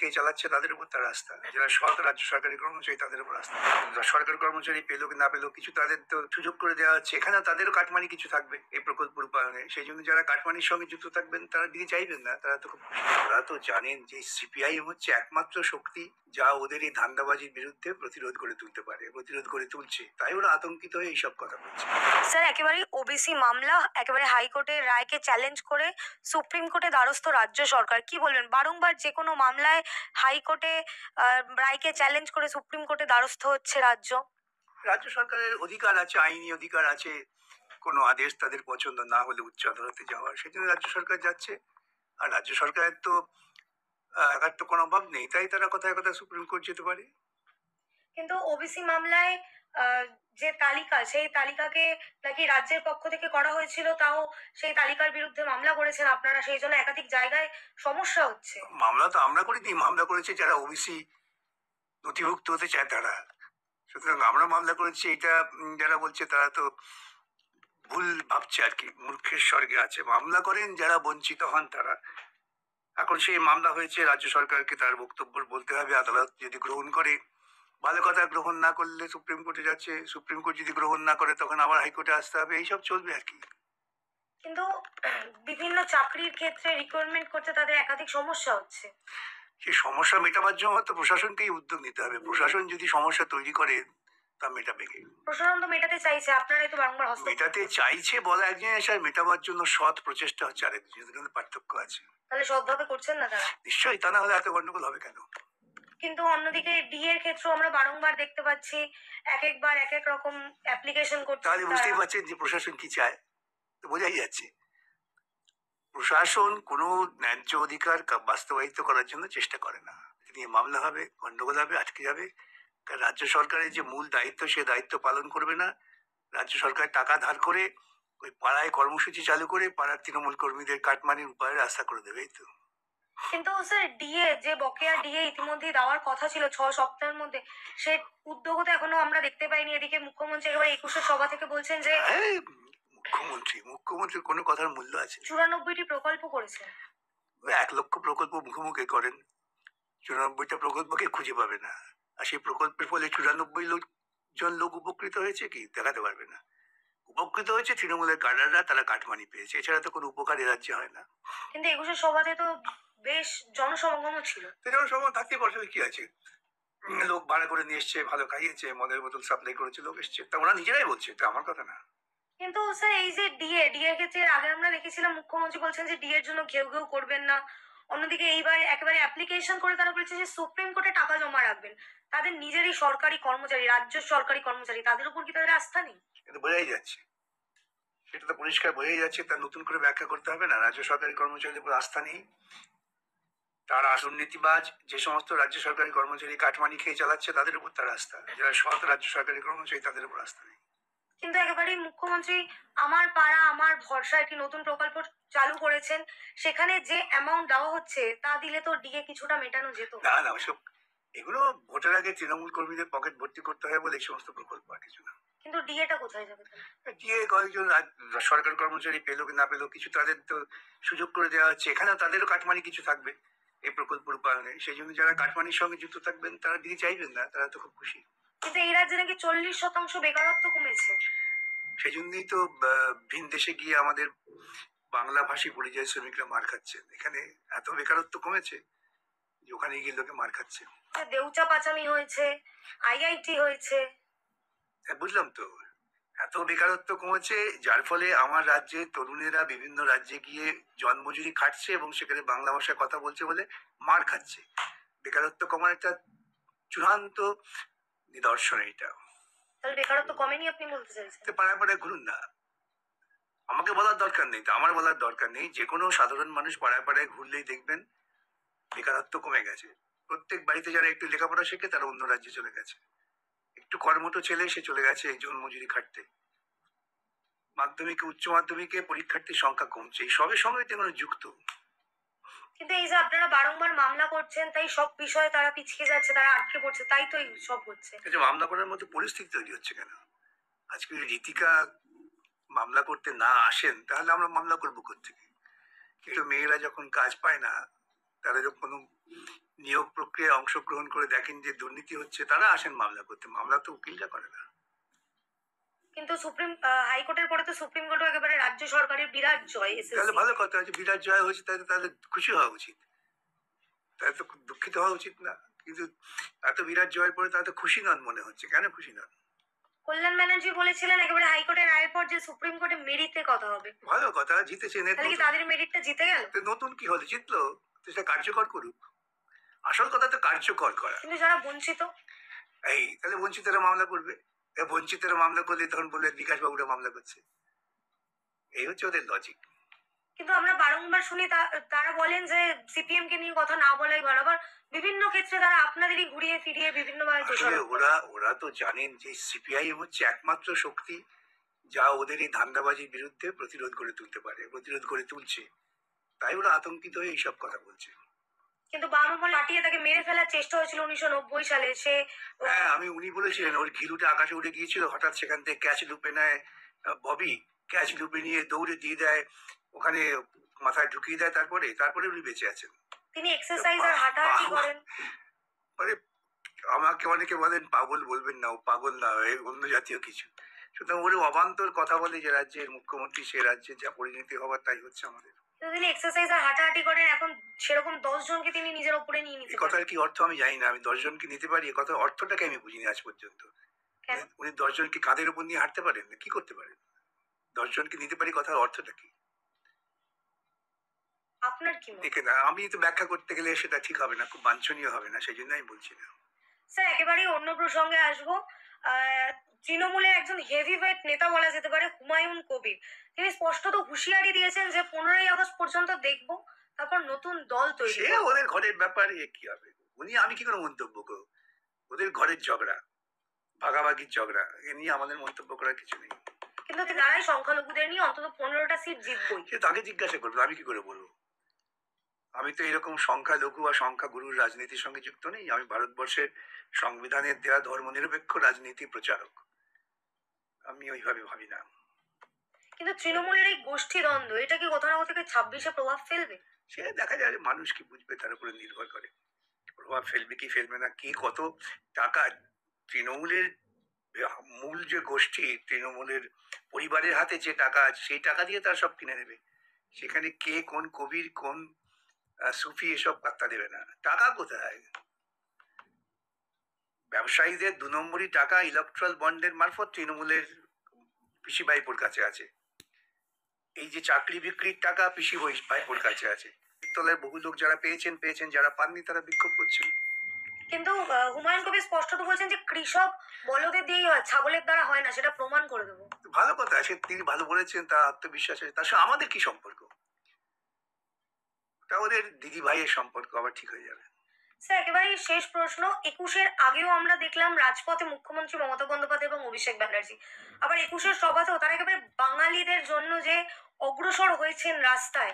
খেয়ে চালাচ্ছে তাদের উপর তার আস্থা, যারা সৎ রাজ্য সরকারি কর্মচারী তাদের উপর আস্থা। সরকারি কর্মচারী পেলো কি না পেলো, কিছু তাদের তো সুযোগ করে দেওয়া হচ্ছে, এখানে তাদেরও কাটমানি কিছু থাকবে এই প্রকল্প রূপায়ণে। সেই জন্য যারা কাটমানির সঙ্গে যুক্ত থাকবেন তারা দিতে চাইবেন না, তারা তো খুব ওরা তো জানেন যে সিপিআইএম হচ্ছে একমাত্র শক্তি যা ওদের এই ধান্দাবাজির বিরুদ্ধে প্রতিরোধ করে তুলতে পারে, প্রতিরোধ করে তুলছে, তাই ওরা আতঙ্কিত হয়ে এইসব কথা বলছে। স্যার, একেবারে ওবিসি মামলা একেবারে হাইকোর্টের রায়কে চ্যালেঞ্জ করে সুপ্রিম কোর্টে দ্বারস্থ রাজ্য সরকার, কি বলবেন? বারংবার যে কোনো মামলায় হাইকোর্টে রায়কে চ্যালেঞ্জ করে সুপ্রিম কোর্টে দ্বারস্থ হচ্ছে রাজ্য। রাজ্য সরকারের অধিকার আছে, আইনি অধিকার আছে কোনো আদেশ তাদের পছন্দ না হলে উচ্চ আদালতে যাওয়ার, সেজন্য রাজ্য সরকার যাচ্ছে। আর রাজ্য সরকারের তো একার তো কোনো অভাব নেই, তাই তারা কথায় কথায় সুপ্রিম কোর্ট যেতে পারে। কিন্তু ওবিসি মামলায় যে তালিকা, সেই তালিকাকে নাকি রাজ্যের পক্ষ থেকে করা হয়েছিল, তাও সেই তালিকার বিরুদ্ধে মামলা করেছেন আপনারা, সেই জন্য একাধিক জায়গায় সমস্যা হচ্ছে। মামলা তো আমরা করিনি, মামলা করেছে যারা ওবিসি নথিভুক্ত হতে চায় তারা। সুতরাং আমরা মামলা করেছি, এটা যারা বলছে তারা তো ভুল ভাবছে আর কি, মূর্খের স্বর্গে আছে। মামলা করেন যারা বঞ্চিত হন তারা। এখন সেই মামলা হয়েছে, রাজ্য সরকারকে তার বক্তব্য বলতে হবে, আদালত যদি গ্রহণ করে ভালো কথা, গ্রহণ না করলে সুপ্রিম কোর্টে যাচ্ছে, সুপ্রিম কোর্ট যদি গ্রহণ না করে তখন আবার হাইকোর্টে আসতে হবে, এইসব চলবে আর কি। কিন্তু বিভিন্ন চাকরির ক্ষেত্রে রিক্রুটমেন্ট করতে তাদের একাধিক সমস্যা হচ্ছে। সেই সমস্যা মেটাবার জন্য তো প্রশাসনকেই উদ্যোগ নিতে হবে। প্রশাসন যদি সমস্যা তৈরি করে তা মেটাবে কে? প্রশাসন তো মেটাতে চাইছে, আপনারাই তো বারংবার হস্তক্ষেপ। মেটাতে চাইছে বলা এক জিনিস, আর মেটাবার জন্য সৎ প্রচেষ্টা হচ্ছে আরেক জিনিস, কিন্তু পার্থক্য আছে। তাহলে সৎভাবে করছেন না তারা? নিশ্চয়ই, তা না হলে এত গন্ডগোল হবে কেন? কিন্তু অন্যদিকে ডি এর ক্ষেত্রেও আমরা বারংবার দেখতে পাচ্ছি এক একবার এক এক রকম অ্যাপ্লিকেশন করতে। তাহলে বুঝতেই পারছেন যে প্রশাসন কি চায়, তো বোঝাই যাচ্ছে। প্রশাসন কোনো ন্যায্য অধিকার বাস্তবায়িত করার জন্য চেষ্টা করে না, নিয়ে মামলা হবে, গন্ডগোল হবে, আটকে যাবে। কারণ রাজ্য সরকারের যে মূল দায়িত্ব, সে দায়িত্ব পালন করবে না। রাজ্য সরকার টাকা ধার করে ওই পাড়ায় কর্মসূচি চালু করে পাড়ার তৃণমূল কর্মীদের কাটমানির উপায়ের রাস্তা করে দেবে, এই তো। কিন্তু স্যার, ডিএ যে বকেয়া ডিএ ইতিমধ্যে দেওয়ার কথা ছিল 6 সপ্তাহের মধ্যে, সে উদ্যোগও তো এখনো আমরা দেখতে পাইনি। এদিকে মুখ্যমন্ত্রী একেবারে 21 সভা থেকে বলছেন যে মুখ্যমন্ত্রীর কোনো কথার মূল্য আছে? 94টি প্রকল্প করেছেন। 1 লক্ষ প্রকল্প মুখোমুখি করেন, 94টা প্রকল্পকে খুঁজে পাবে না। আর সেই প্রকল্পের ফলে 94 জন লোক উপকৃত হয়েছে কি দেখাতে পারবে না। উপকৃত হয়েছে তৃণমূলের কাডাররা, তারা কাটমানি পেয়েছে, এছাড়া তো কোনো উপকার এ রাজ্যে হয় না। কিন্তু 21 সভাতে তো বেশ জনসমাগমও ছিল। জনসভা থাকতে বছরে কি আছে, লোক ভাড়া করে নিয়ে এসছে, ভালো খাইয়েছে, মদের বোতল সাপ্লাই করেছে, লোক এসছে, তা ওরা নিজেরাই বলছে, এটা আমার কথা না। কিন্তু স্যার, এই যে ডি এর ক্ষেত্রে আগে আমরা দেখেছিলাম মুখ্যমন্ত্রী বলছেন যে ডি এর জন্য ঘেউ ঘেউ করবেন না। অন্যদিকে এইবার একেবারে অ্যাপ্লিকেশন করে তারা বলছে যে সুপ্রিম কোর্টে টাকা জমা রাখবেন। তাদের নিজেরই সরকারি কর্মচারী, রাজ্য সরকারি কর্মচারী, তাদের উপর কি তাদের আস্থা নেই? এটা বোঝাই যাচ্ছে, সেটা তো পরিষ্কার বোঝাই যাচ্ছে, তার নতুন করে ব্যাখ্যা করতে হবে না। রাজ্য সরকারি কর্মচারীদের উপর আস্থা নেই, তারা দুর্নীতিবাজ, যে সমস্ত রাজ্য সরকারি কর্মচারী কাটমানি খেয়ে চালাচ্ছে তাদের উপর তার আস্থা, যারা সৎ রাজ্য সরকারি কর্মচারী তাদের উপর আস্থা নেই। কিন্তু একেবারেই মুখ্যমন্ত্রী আমার পাড়া আমার ভরসা একটি নতুন প্রকল্প চালু করেছেন, সেখানে যে অ্যামাউন্ট দেওয়া হচ্ছে তা দিলে তো ডিএ কিছুটা মেটানো যেত। না না, ওসব এগুলো ভোটের আগে তৃণমূল কর্মীদের পকেট ভর্তি করতে হয় বলে এই সমস্ত প্রকল্প, আর কিছু না। কিন্তু ডিএটা কোথায় যাবে তাহলে? দিয়ে কয়েকজন সরকারি কর্মচারী পেলো কি না পেলো, কিছু তাদের তো সুযোগ করে দেওয়া হচ্ছে, এখানেও তাদেরও কাটমানি কিছু থাকবে এই প্রকল্প রূপায়ণে। সেই জন্য যারা কাটমানির সঙ্গে যুক্ত থাকবেন তারা দিতে চাইবেন না, তারা তো খুব খুশি। কিন্তু এই রাজ্যে নাকি 40% বেকারত্ব কমেছে। সেই জন্যই তো ভিন দেশে গিয়ে আমাদের বাংলা ভাষী পরিযায়ী শ্রমিকরা মার খাচ্ছেন। এখানে এত বেকারত্ব কমেছে যে ওখানে গিয়ে লোকে মার খাচ্ছে। দেউচা পাচামি হয়েছে, আইআইটি হয়েছে। বুঝলাম তো, এত বেকারত্ব কমেছে যার ফলে আমার রাজ্যে তরুণেরা বিভিন্ন রাজ্যে গিয়ে জন্মজুরি খাটছে এবং সেখানে বাংলা ভাষায় কথা বলছে বলে মার খাচ্ছে। বেকারত্ব কমার একটা চূড়ান্ত নিদর্শন এটা। তাহলে বেকারত্ব কমেনি আপনি বলতে চাইছেন? পাড়ায় পাড়ায় ঘুরুন না, আমাকে বলার দরকার নেই, তো আমার বলার দরকার নেই, যে কোনো সাধারণ মানুষ পাড়ায় পাড়ায় ঘুরলেই দেখবেন বেকারত্ব কমে গেছে। প্রত্যেক বাড়িতে যারা একটু লেখাপড়া শেখে তারা অন্য রাজ্যে চলে গেছে, একটু কর্মঠ ছেলে সে চলে গেছে একজন মজুরি খাটতে। মাধ্যমিকে উচ্চ মাধ্যমিকে পরীক্ষার্থীর সংখ্যা কমছে, এই সবের সঙ্গে যেগুলো যুক্ত। কিন্তু এই যে আপনারা বারংবার মামলা করছেন, তাই সব বিষয়ে তারা পিছিয়ে যাচ্ছে, তারা আটকে পড়ছে, তাই তো এই সব হচ্ছে। মামলা করার মতো পরিস্থিতি তৈরি হচ্ছে কেন? আজকে রীতিকা মামলা করতে না আসেন তাহলে আমরা মামলা করবো কোথেকে? কিন্তু মেয়েরা যখন কাজ পায় না, তারা যখন কোনো নিয়োগ প্রক্রিয়ায় অংশগ্রহণ করে দেখেন যে দুর্নীতি হচ্ছে, তারা আসেন মামলা করতে। মামলা তো উকিলরা করে না। কিন্তু হাইকোর্টের পরে তো সুপ্রিম কোর্টও একেবারে রাজ্য সরকারের বিরাট জয় তাহলে এসএসসি। ভালো কথা আছে, বিরাট জয় হয়েছে, তাহলে তাদের খুশি হওয়া উচিত, তাহলে তো দুঃখিত হওয়া উচিত না। কিন্তু এত বিরাট জয়ের পরে তারা তো খুশি নন মনে হচ্ছে। কেন খুশি নন? কল্যাণ ব্যানার্জি বলেছিলেন একেবারে হাইকোর্টের রায়ের পর যে সুপ্রিম কোর্টে মেরিটে কথা হবে। ভালো কথা, জিতেছেন। তাহলে কি তাদের মেরিটটা জিতে গেল? নতুন কি হলো, জিতলো তো, সেটা কার্যকর করুক। আসল কথা তো কার্যকর করা। কিন্তু যারা বঞ্চিত, এই তাহলে বঞ্চিতরা মামলা করবে। বঞ্চিতরা মামলা করলে তখন বলবে বিকাশ বাবুরা মামলা করছে। এই হচ্ছে ওদের লজিক। কিন্তু আমরা বারংবার শুনি তারা বলেন যে সিপিএম কে নিয়ে কথা না বলাই ভালো। আবার বিভিন্ন ক্ষেত্রে তারা আপনাদেরই ঘুরিয়ে ফিরিয়ে বিভিন্ন ভাবে আসলে দোষারোপ করে। ওরা তো জানেন যে সিপিআইএম হচ্ছে একমাত্র শক্তি যা ওদের এই ধান্দাবাজির বিরুদ্ধে প্রতিরোধ করে তুলতে পারে, প্রতিরোধ করে তুলছে। তাই ওরা আতঙ্কিত হয়ে এইসব কথা বলছে। কিন্তু বাম আমলে পাঠিয়ে তাকে মেরে ফেলার চেষ্টা হয়েছিল 1990 সালে। সে হ্যাঁ, উনি বলেছিলেন ওর ঘিলুটা আকাশে উড়ে গিয়েছিল, হঠাৎ সেখান থেকে ক্যাচ লুপে নেয় ববি, ক্যাচ লুপে নিয়ে দৌড়ে দিয়ে দেয়, ওখানে মাথায় ঢুকিয়ে দেয়, তারপরে উনি বেঁচে আছেন। তিনি এক্সারসাইজ আর হাঁটাহাঁটি করেন। মানে আমাকে অনেকে বলেন পাগল, বলবেন না ও পাগল না, অন্য জাতীয় কিছু। সুতরাং ওর অবান্তর কথা বলে যে রাজ্যের মুখ্যমন্ত্রী, সে রাজ্যে যা পরিণতি হবার তাই হচ্ছে আমাদের। তিনি এক্সারসাইজ আর হাঁটাহাঁটি করেন, এখন সেরকম 10 জনকে তিনি নিজের উপরে নিয়ে নিতে এই পারেন। কথার কি অর্থ আমি জানি না। আমি 10 জনকে নিতে পারি, এ কথার অর্থটাকে আমি বুঝিনি আজ পর্যন্ত। কেন? উনি 10 জনকে কাঁধের উপর নিয়ে হাঁটতে পারেন না, কি করতে পারেন? 10 জনকে নিতে পারি, কথার অর্থটা কি? আপনার কি মত? দেখে না, আমি তো ব্যাখ্যা করতে গেলে সেটা ঠিক হবে না, খুব বাঞ্ছনীয় হবে না, সেই জন্য আমি বলছি না। স্যার একেবারেই অন্য প্রসঙ্গে আসবো। তৃণমূলের একজন হেভিওয়েট নেতা বলা যেতে পারে হুমায়ুন কবির, তিনি স্পষ্টত হুঁশিয়ারি দিয়েছেন যে 15ই আগস্ট পর্যন্ত দেখবো, তারপর নতুন দল তৈরি সে করবো। ওদের ঘরের ব্যাপারে কি হবে, আমি কি করে মন্তব্য করবো? ওদের ঘরের ঝগড়া, ভাগাভাগির ঝগড়া, এ নিয়ে আমাদের মন্তব্য করার কিছু নেই। কিন্তু তারাই সংখ্যালঘুদের নিয়ে অন্তত 15টা সিট জিতবই। সে তাকে জিজ্ঞাসা করবো, আমি কি করে বলবো? আমি তো এরকম সংখ্যালঘু বা সংখ্যাগুরুর রাজনীতির সঙ্গে যুক্ত নেই। আমি ভারতবর্ষের সংবিধানের দেওয়া ধর্মনিরপেক্ষ রাজনীতি প্রচারক। আমি ওইভাবে ভাবি না। কিন্তু তৃণমূলের এই গোষ্ঠী দ্বন্দ্ব, এটা কি কোথাও না কোথাও থেকে 26-এ প্রভাব ফেলবে? সে দেখা যায়, মানুষ কি বুঝবে তার উপরে নির্ভর করে। প্রভাব ফেলবে কি ফেলবে না, কি কত টাকা তৃণমূলের মূল যে গোষ্ঠী, তৃণমূলের পরিবারের হাতে যে টাকা আছে, সেই টাকা দিয়ে তারা সব কিনে নেবে। সেখানে কে কোন কবির, কোন সুফি, এসব পাত্তা দেবে না। টাকা কোথায়? ব্যবসায়ীদের 2 নম্বরই টাকা ইলেকট্রাল বন্ডের মারফত তৃণমূলের পিসি ভাইপোর কাছে আছে। এই যে চাকরি বিক্রির টাকা পিসি ভাইপোর কাছে আছে। তলায় বহু লোক যারা পেয়েছেন, যারা পাননি তারা বিক্ষোভ করছেন। কিন্তু হুমায়ুন কবির স্পষ্টত বলছেন যে কৃষক বলদের দিয়েই হয়, ছাগলের দ্বারা হয় না, সেটা প্রমাণ করে দেবো। ভালো কথা, সে তিনি ভালো বলেছেন, তার আত্মবিশ্বাস আছে। তার সঙ্গে আমাদের কি সম্পর্ক? তা ওদের দিদি ভাইয়ের সম্পর্ক আবার ঠিক হয়ে যাবে। স্যার একেবারেই শেষ প্রশ্ন। 21-এর আগেও আমরা দেখলাম রাজপথে মুখ্যমন্ত্রী মমতা বন্দ্যোপাধ্যায় এবং অভিষেক ব্যানার্জি, আবার 21-এর সভাতেও তারা একেবারে বাঙালিদের জন্য যে অগ্রসর হয়েছেন রাস্তায়।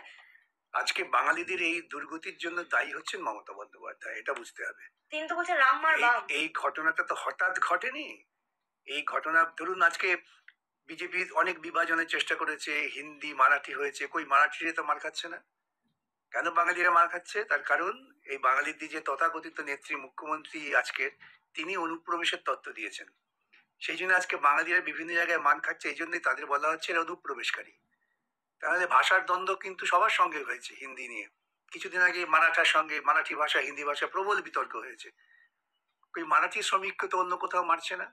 আজকে বাঙালিদের এই দুর্গতির জন্য দায়ী হচ্ছেন মমতা বন্দ্যোপাধ্যায়, এটা বুঝতে হবে। তিনি তো বলছেন রাম মার বাম। এই ঘটনাটা তো হঠাৎ ঘটেনি। এই ঘটনা ধরুন, আজকে বিজেপি অনেক বিভাজনের চেষ্টা করেছে, হিন্দি মারাঠি হয়েছে, কই মারাঠিরা তো মার খাচ্ছে না। কেন বাঙালিরা মার খাচ্ছে? তার কারণ এই বাঙালিদের যে তথাকথিত নেত্রী মুখ্যমন্ত্রী আজকের, তিনি অনুপ্রবেশের তত্ত্ব দিয়েছেন। সেই জন্য আজকে বাঙালিরা বিভিন্ন জায়গায় মান খাচ্ছে। এই জন্যই তাদের বলা হচ্ছে এরা অনুপ্রবেশকারী। তাহলে ভাষার দ্বন্দ্ব কিন্তু সবার সঙ্গে হয়েছে হিন্দি নিয়ে। কিছুদিন আগে মারাঠার সঙ্গে, মারাঠি ভাষা হিন্দি ভাষা প্রবল বিতর্ক হয়েছে। ওই মারাঠি শ্রমিককে তো অন্য কোথাও মারছে না,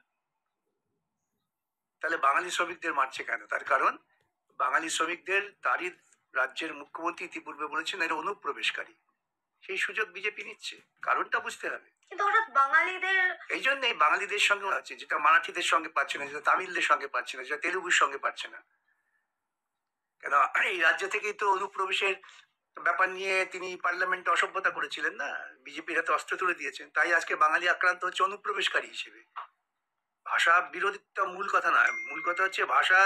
তাহলে বাঙালি শ্রমিকদের মারছে কেন? তার কারণ বাঙালি শ্রমিকদের তারই রাজ্যের মুখ্যমন্ত্রী ইতিপূর্বে বলেছেন এরা অনুপ্রবেশকারী। সেই সুযোগ বিজেপি নিচ্ছে, কারণটা বুঝতে হবে। কিন্তু হঠাৎ বাঙালিদের, এই জন্যই বাঙালিদের সঙ্গে আছে, যেটা মারাঠিদের সঙ্গে পাচ্ছে না, যেটা তামিলদের সঙ্গে পাচ্ছে না, যেটা তেলুগুর সঙ্গে পাচ্ছে না। কেন এই রাজ্য থেকেই তো অনুপ্রবেশের ব্যাপার নিয়ে তিনি পার্লামেন্টে অসভ্যতা করেছিলেন না, বিজেপির হাতে অস্ত্র তুলে দিয়েছেন। তাই আজকে বাঙালি আক্রান্ত হচ্ছে অনুপ্রবেশকারী হিসেবে। ভাষা বিরোধিতা মূল কথা নয়, মূল কথা হচ্ছে ভাষা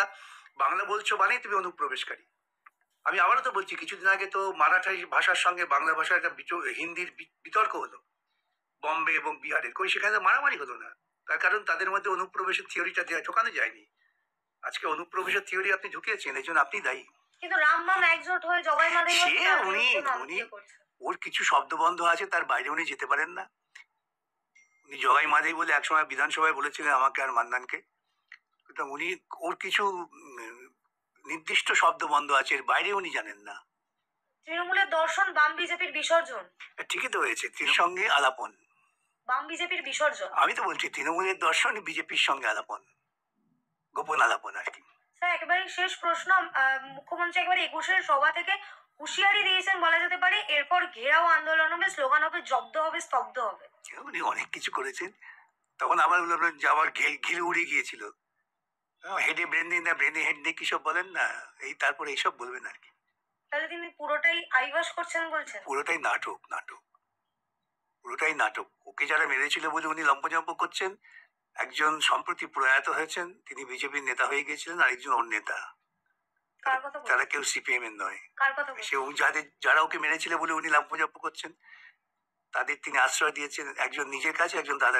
বাংলা বলছো মানেই তুমি অনুপ্রবেশকারী। আমি আবারও তো বলছি, কিছুদিন আগে তো মারাঠি ভাষার সঙ্গে বাংলা ভাষার একটা হিন্দির বিতর্ক হলো বম্বে এবং বিহারের। কই সেখানে মারামারি হলো না। তার কারণ তাদের মধ্যে অনুপ্রবেশের থিওরিটা ঢোকানো যায়নি। আজকে অনুপ্রবেশের থিওরি আপনি ঢুকিয়েছেন, এই জন্য আপনি দায়ী। কিন্তু রাম মাম একজোট হয়ে জবাই মাদের সে উনি ওর কিছু শব্দবন্ধ আছে, তার বাইরে উনি যেতে পারেন না। উনি জগাই মাঝেই বলে একসময় বিধানসভায় বলেছিলেন আমাকে আর মান্নানকে, কিন্তু উনি ওর কিছু নির্দিষ্ট শব্দবন্ধ আছে, এর বাইরে উনি জানেন না। তৃণমূলের দর্শন, বাম বিজেপির বিসর্জন। ঠিকই তো হয়েছে, তিনি সঙ্গে আলাপন। বাম বিজেপির বিসর্জন। আমি তো বলছি তৃণমূলের দর্শন বিজেপির সঙ্গে আলাপন, গোপন আলাপন আর কি। স্যার একেবারে শেষ প্রশ্ন, মুখ্যমন্ত্রী একবারে 21-এর সভা থেকে হুঁশিয়ারি দিয়েছেন বলা যেতে পারে, এরপর ঘেরাও আন্দোলন হবে, স্লোগান হবে, জব্দ হবে, স্তব্ধ হবে। উনি অনেক কিছু করেছেন, তখন আবার যাওয়ার ঘিরে উড়ে গিয়েছিল। হেডে ব্রেন নেই না, ব্রেনে হেড নেই, কিসব বলেন না, এই তারপরে এইসব বলবেন আর কি। তাহলে তিনি পুরোটাই আইবাস করছেন বলছেন? পুরোটাই নাটক, নাটক, পুরোটাই নাটক। ওকে যারা মেরেছিল বলে উনি লম্পজম্প করছেন। একজন সম্প্রতি প্রয়াত হয়েছেন, তিনি বিজেপির নেতা হয়ে গিয়েছিলেন, আরেকজন ওর নেতা। কার কথা বলছেন? তারা কেউ সিপিএম এর নয়। কার কথা বলছেন? সে যারা ওকে মেরেছিল বলে উনি লম্পজম্প করছেন, তাদের তিনি আশ্রয় দিয়েছেন, একজন নিজের কাছে, একজন দাদা